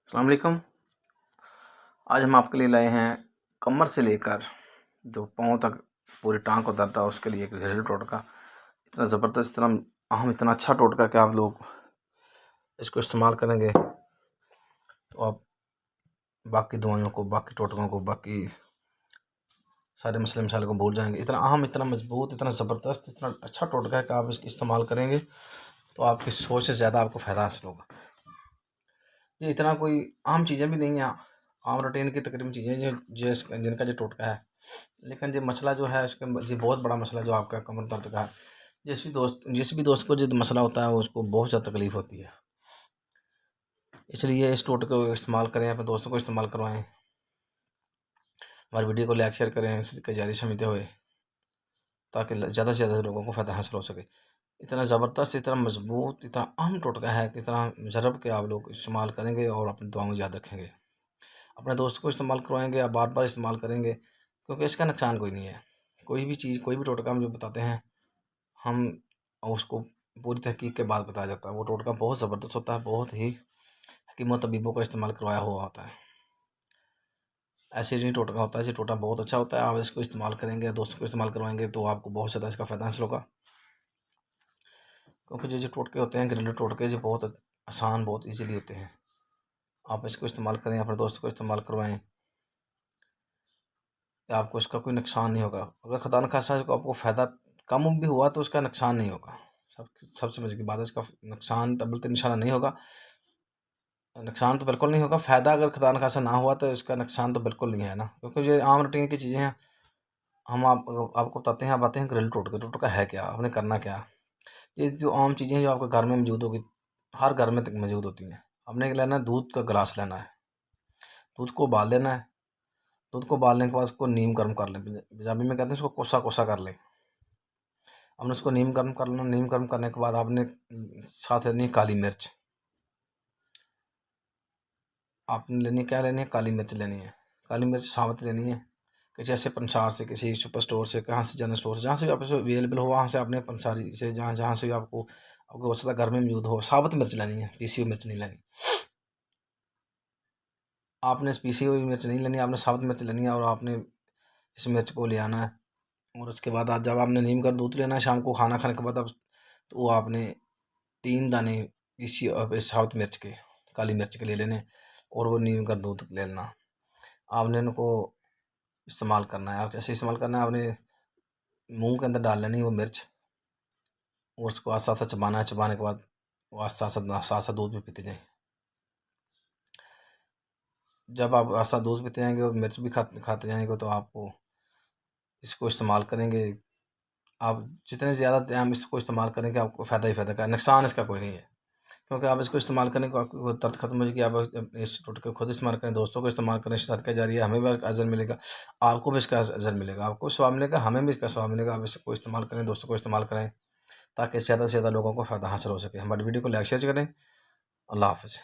अस्सलाम वालेकुम। आज हम आपके लिए लाए हैं कमर से लेकर जो पाँव तक पूरी टांग को दर्द है उसके लिए एक घरेलू टोटका। इतना ज़बरदस्त, इतना अहम, इतना अच्छा टोटका कि आप लोग इसको इस्तेमाल करेंगे तो आप बाकी दवाइयों को, बाकी टोटकों को, बाकी सारे मसले मसाले को भूल जाएंगे। इतना अहम, इतना मजबूत, इतना ज़बरदस्त, इतना अच्छा टोटका है कि आप इसका इस्तेमाल करेंगे तो आपकी सोच से ज़्यादा आपको फ़ायदा हासिल होगा। ये इतना कोई आम चीज़ें भी नहीं हैं, आम रूटीन की तकरीबन चीज़ें जिनका जो टोटका है, लेकिन जो मसला जो है उसके ये बहुत बड़ा मसला जो आपका कमर दर्द का है। जिस भी दोस्त को जो मसला होता है उसको बहुत ज़्यादा तकलीफ होती है, इसलिए इस टोटके को इस्तेमाल करें, अपने दोस्तों को इस्तेमाल करवाएं, हमारी वीडियो को लाइक शेयर करें इसकी जारी समझते हुए, ताकि ज़्यादा से ज़्यादा लोगों को फ़ायदा हासिल हो सके। इतना ज़बरदस्त, इतना मजबूत, इतना अहम टोटका है कि इतना ज़रब के आप लोग इस्तेमाल करेंगे और अपनी दुआ में याद रखेंगे, अपने दोस्तों को इस्तेमाल करवाएंगे, आप बार बार इस्तेमाल करेंगे, क्योंकि इसका नुकसान कोई नहीं है। कोई भी चीज़, कोई भी टोटका हम जो बताते हैं, हम उसको पूरी तहकीक के बाद बताया जाता है। वो टोटका बहुत ज़बरदस्त होता है, बहुत ही हकीमों तबीबों का इस्तेमाल करवाया हुआ होता है। ऐसे नहीं टोटका होता है, ये टोटका बहुत अच्छा होता है। आप इसको इस्तेमाल करेंगे, दोस्तों को इस्तेमाल करवाएंगे तो आपको बहुत ज़्यादा इसका फ़ायदा हासिल होगा, क्योंकि जो टोटके होते हैं, घरेलू टोटके, जो बहुत आसान, बहुत ईजीली होते हैं। आप इसको इस्तेमाल करें, अपने दोस्तों को इस्तेमाल करवाएं, आपको इसका कोई नुकसान नहीं होगा। अगर खुदा न खास्ता आपको फ़ायदा कम भी हुआ तो उसका नुकसान नहीं होगा। सबसे मजे की बात है, इसका नुकसान तबल तो इंशाल्लाह नहीं होगा। नुकसान तो बिल्कुल नहीं होगा। फ़ायदा अगर खुदा न खास्ता ना हुआ तो इसका नुकसान तो बिल्कुल नहीं है ना, क्योंकि ये आम रूटीन की चीज़ें हैं। हम आपको बताते हैं, आप आते हैं घरेलू टोटके। टोटका है क्या, आपने करना क्या? ये जो आम चीज़ें हैं जो आपके घर में मौजूद होगी, हर घर में तक मौजूद होती हैं। आपने क्या लेना है, दूध का गिलास लेना है, दूध को उबाल लेना है। दूध को उबालने के बाद उसको नीम गर्म कर लें, पंजाबी में कहते हैं उसको कोसा कोसा कर लें। हमने उसको नीम गर्म कर लेना। नीम गर्म करने के बाद आपने साथ लेनी है काली मिर्च। आपने लेनी क्या लेनी है, काली मिर्च लेनी है। काली मिर्च साबुत लेनी है, कि जैसे पंसार से, किसी सुपर स्टोर से, कहाँ से, जनरल स्टोर से, जहाँ से भी आप अवेलेबल हो वहाँ से आपने पंसारी से, जहाँ जहाँ से भी आपको हो सकता है घर में मौजूद हो, साबुत मिर्च लेनी है, पीसी हुई मिर्च नहीं लेनी। आपने पीसी हुई मिर्च नहीं लेनी, आपने साबुत मिर्च लेनी है और आपने इस मिर्च को ले आना है। और उसके बाद आज जब आपने नीम का दूध लेना है शाम को खाना खाने के बाद, अब तो वो आपने 3 दाने पीसी साबुत मिर्च के, काली मिर्च के ले लेने, और वो नीम का दूध ले लेना। आपने उनको इस्तेमाल करना है। आप कैसे इस्तेमाल करना है, आपने मुंह के अंदर डाल लेनी है वो मिर्च, और उसको आस्ता आस्ता चबाना है। चबाने के बाद वो आस्ता आस्ता आस्ता आस्ता दूध भी पीते जाएँ। जब आप आस्ता दूध पीते जाएंगे और मिर्च भी खाते खाते जाएंगे तो आपको इसको इस्तेमाल करेंगे, आप जितने ज़्यादा टाइम इसको इस्तेमाल करेंगे आपको फ़ायदा ही फ़ायदा का, नुकसान इसका कोई नहीं है। क्योंकि आप इसको इस्तेमाल करने को आपको दर्द खत्म हो जाएगी। आप इस टोटके को खुद इस्तेमाल करें, दोस्तों को इस्तेमाल करें, सदका जारी है, हमें भी अजर मिलेगा, आपको भी इसका अजर मिलेगा, आपको स्वाब मिलेगा, हमें भी इसका स्वाब मिलेगा। आप इसको इस्तेमाल करें, दोस्तों को इस्तेमाल करें, ताकि ज़्यादा से ज़्यादा लोगों को फ़ायदा हासिल हो सके। हमारी वीडियो को लाइक शेयर करें। अल्लाह हाफ़िज़।